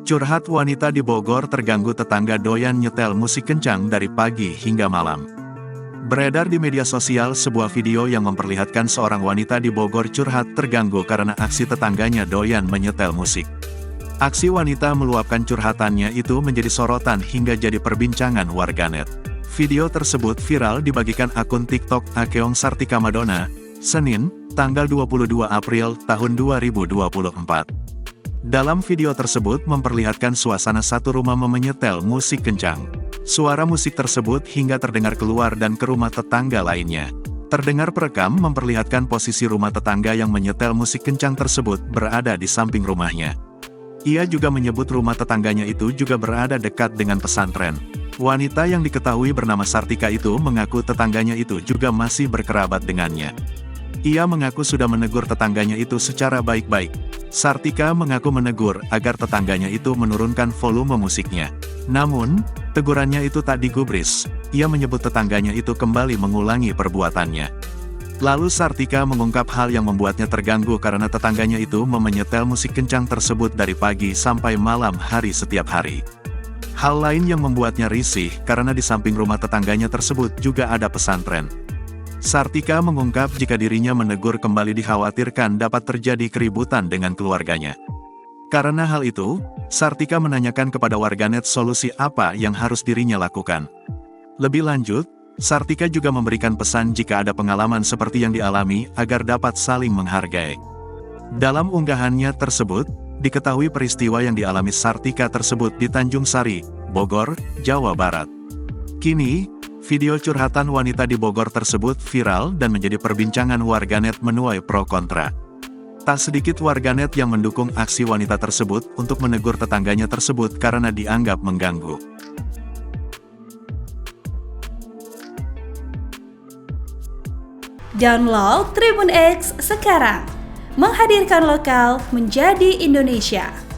Curhat wanita di Bogor terganggu tetangga doyan nyetel musik kencang dari pagi hingga malam. Beredar di media sosial sebuah video yang memperlihatkan seorang wanita di Bogor curhat terganggu karena aksi tetangganya doyan menyetel musik. Aksi wanita meluapkan curhatannya itu menjadi sorotan hingga jadi perbincangan warganet. Video tersebut viral dibagikan akun TikTok Akeong Sartika Madonna, Senin, tanggal 22 April tahun 2024. Dalam video tersebut memperlihatkan suasana satu rumah menyetel musik kencang. Suara musik tersebut hingga terdengar keluar dan ke rumah tetangga lainnya. Terdengar perekam memperlihatkan posisi rumah tetangga yang menyetel musik kencang tersebut berada di samping rumahnya. Ia juga menyebut rumah tetangganya itu juga berada dekat dengan pesantren. Wanita yang diketahui bernama Sartika itu mengaku tetangganya itu juga masih berkerabat dengannya. Ia mengaku sudah menegur tetangganya itu secara baik-baik. Sartika mengaku menegur agar tetangganya itu menurunkan volume musiknya. Namun, tegurannya itu tak digubris. Ia menyebut tetangganya itu kembali mengulangi perbuatannya. Lalu Sartika mengungkap hal yang membuatnya terganggu karena tetangganya itu menyetel musik kencang tersebut dari pagi sampai malam hari setiap hari. Hal lain yang membuatnya risih karena di samping rumah tetangganya tersebut juga ada pesantren. Sartika mengungkap jika dirinya menegur kembali dikhawatirkan dapat terjadi keributan dengan keluarganya. Karena hal itu, Sartika menanyakan kepada warganet solusi apa yang harus dirinya lakukan. Lebih lanjut, Sartika juga memberikan pesan jika ada pengalaman seperti yang dialami agar dapat saling menghargai. Dalam unggahannya tersebut, diketahui peristiwa yang dialami Sartika tersebut di Tanjung Sari, Bogor, Jawa Barat. Kini, video curhatan wanita di Bogor tersebut viral dan menjadi perbincangan warganet menuai pro kontra. Tak sedikit warganet yang mendukung aksi wanita tersebut untuk menegur tetangganya tersebut karena dianggap mengganggu. Download Tribun X sekarang, menghadirkan lokal menjadi Indonesia.